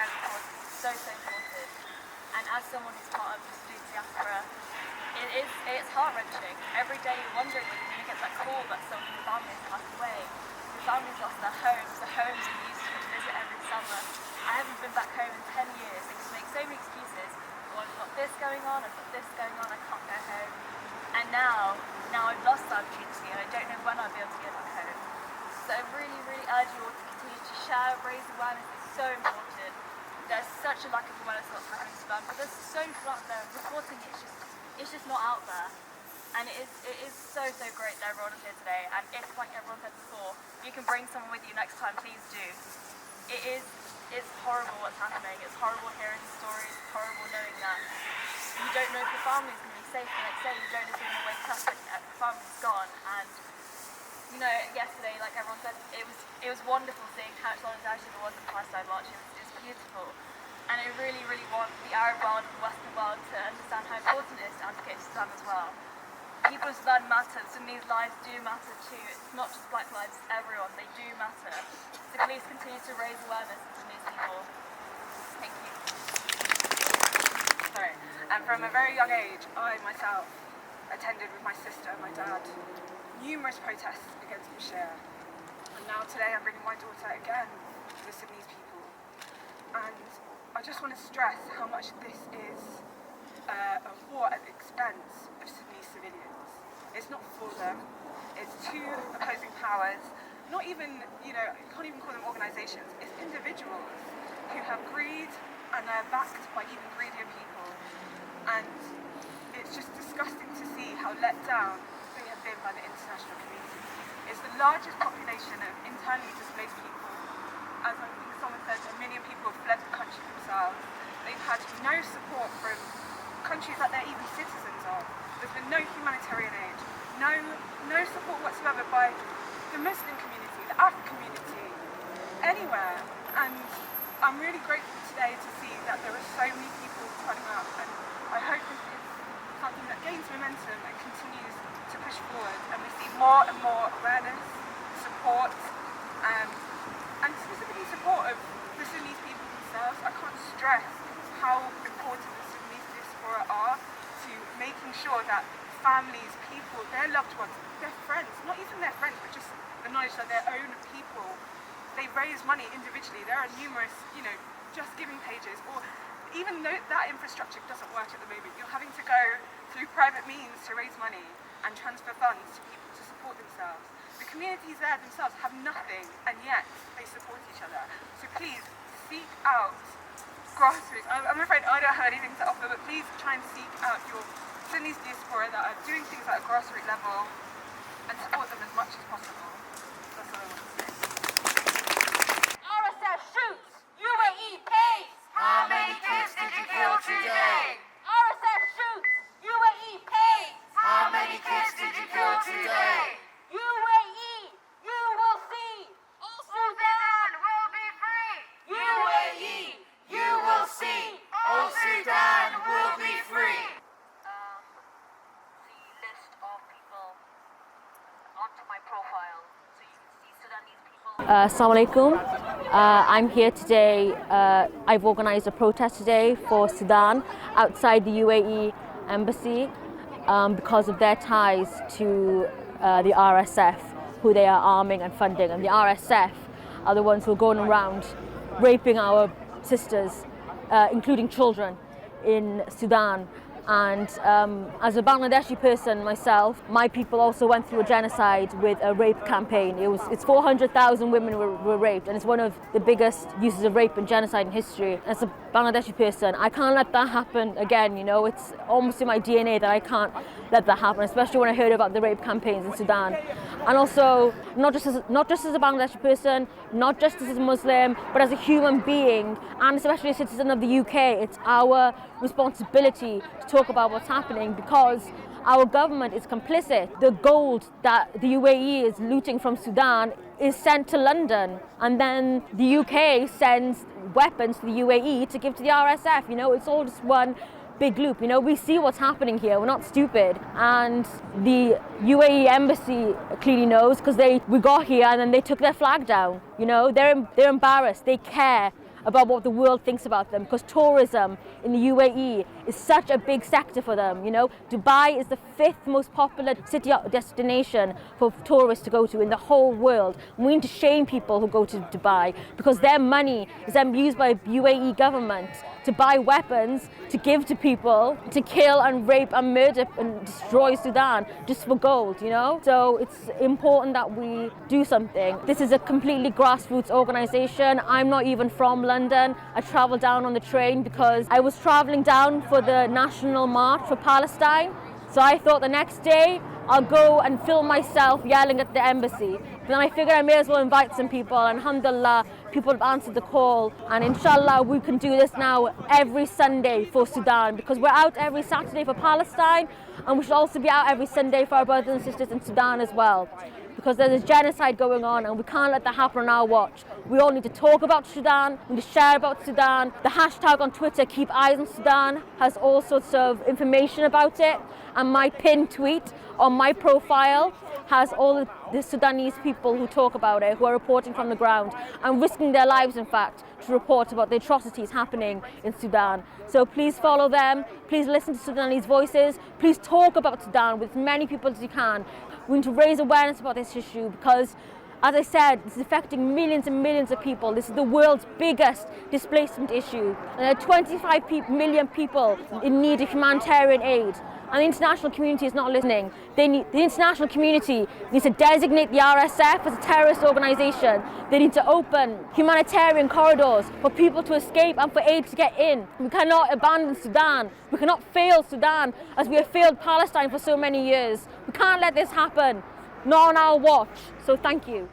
sharing the cause is so important. And as someone who's part of the Sudanese diaspora, it's heart-wrenching. Every day you're wondering when you're going to get that call that someone in your family has passed away. Your family's lost their homes, the homes you used to visit every summer. I haven't been back home in 10 years. They just make so many excuses. Well, I've got this going on, I've got this going on, I can't go home. And now I've lost that opportunity and I don't know when I'll be able to go back home. So I really, really urge you all to continue to share, raise awareness. It's so important. There's such a lack of awareness of what's happening in Sudan, but there's so much out there. Reporting it's just not out there. And it is so great that everyone is here today. And if, like everyone said before, you can bring someone with you next time, please do. It's horrible what's happening. It's horrible hearing the stories. It's horrible knowing that you don't know if your family's going to be safe the next day. You don't know if you're going to wake up and the family's gone. And you know, yesterday, like everyone said, it was wonderful seeing how much solidarity there was in the Palestine March. It was beautiful. And I really, really want the Arab world and the Western world to understand how important it is to advocate for Sudan as well. People in Sudan matter, Sudanese lives do matter too. It's not just black lives, it's everyone, they do matter. So please continue to raise awareness of Sudanese people. Thank you. Sorry. And from a very young age, I myself attended with my sister and my dad numerous protests against Bashir. And now today I'm bringing my daughter again to the Sudanese people. And I just want to stress how much this is a war at the expense of Sudanese civilians. It's not for them. It's two opposing powers. Not even, you can't even call them organisations. It's individuals who have greed and they're backed by even greedier people. And it's just disgusting to see how let down they have been by the international community. It's the largest population of internally displaced people. As I think someone said, a million people have fled the country themselves. They've had no support from countries that they're even citizens of. There's been no humanitarian aid, no support whatsoever by the Muslim community, the African community, anywhere. And I'm really grateful today to see that there are so many people turning up, and I hope this is something that gains momentum and continues to push forward, and we see more and more awareness, support, and specifically support of the Sudanese people themselves. I can't stress how important the Sudanese diaspora are to making sure that families, people, their loved ones, their friends, not even their friends, but just the knowledge that their own people, they raise money individually. There are numerous, just giving pages, or even though that infrastructure doesn't work at the moment, you're having to go through private means to raise money and transfer funds to people to support themselves. The communities there themselves have nothing, and yet they support each other. So please seek out grassroots. I'm afraid I don't have anything to offer, but please try and seek out your Sudanese diaspora that are doing things at a grassroots level and support them as much as possible. That's all I want to say. RSF shoots, UAE pays. How many kids did you kill today? RSF shoots, UAE pays. How many kids did you kill today? UAE, you will see. All Sudan will be free. UAE, you will see. All Sudan will be free. The list of people onto my profile, so you can see Sudanese people. Assalamu alaikum. I'm here today. I've organised a protest today for Sudan outside the UAE embassy because of their ties to the RSF, who they are arming and funding. And the RSF are the ones who are going around raping our sisters, including children, in Sudan. And as a Bangladeshi person myself, my people also went through a genocide with a rape campaign. It's 400,000 women were raped, and it's one of the biggest uses of rape and genocide in history. As a Bangladeshi person, I can't let that happen again. It's almost in my DNA that I can't let that happen, especially when I heard about the rape campaigns in Sudan. And also, not just as a Bangladeshi person, not just as a Muslim, but as a human being, and especially a citizen of the UK, it's our responsibility to talk about what's happening, because our government is complicit. The gold that the UAE is looting from Sudan is sent to London, and then the UK sends weapons to the UAE to give to the RSF. It's all just one big loop. We see what's happening here. We're not stupid, and the UAE embassy clearly knows, because we got here and then they took their flag down. They're embarrassed. They care about what the world thinks about them, because tourism in the UAE is such a big sector for them. You know, Dubai is the 5th most popular city destination for tourists to go to in the whole world. We need to shame people who go to Dubai because their money is then used by the UAE government to buy weapons, to give to people, to kill and rape and murder and destroy Sudan just for gold, you know? So it's important that we do something. This is a completely grassroots organization. I'm not even from London. I traveled down on the train because I was traveling down for the National March for Palestine. So I thought the next day I'll go and film myself yelling at the embassy. But then I figured I may as well invite some people, and alhamdulillah, people have answered the call. And inshallah, we can do this now every Sunday for Sudan, because we're out every Saturday for Palestine, and we should also be out every Sunday for our brothers and sisters in Sudan as well. Because there's a genocide going on and we can't let that happen on our watch. We all need to talk about Sudan, we need to share about Sudan. The hashtag on Twitter, Keep Eyes on Sudan, has all sorts of information about it. And my pinned tweet on my profile has all the Sudanese people who talk about it, who are reporting from the ground and risking their lives, in fact, to report about the atrocities happening in Sudan. So please follow them, please listen to Sudanese voices, please talk about Sudan with as many people as you can. We need to raise awareness about this issue because, as I said, this is affecting millions and millions of people. This is the world's biggest displacement issue. And there are 25 million people in need of humanitarian aid. And the international community is not listening. The international community needs to designate the RSF as a terrorist organization. They need to open humanitarian corridors for people to escape and for aid to get in. We cannot abandon Sudan. We cannot fail Sudan as we have failed Palestine for so many years. We can't let this happen, not on our watch. So thank you.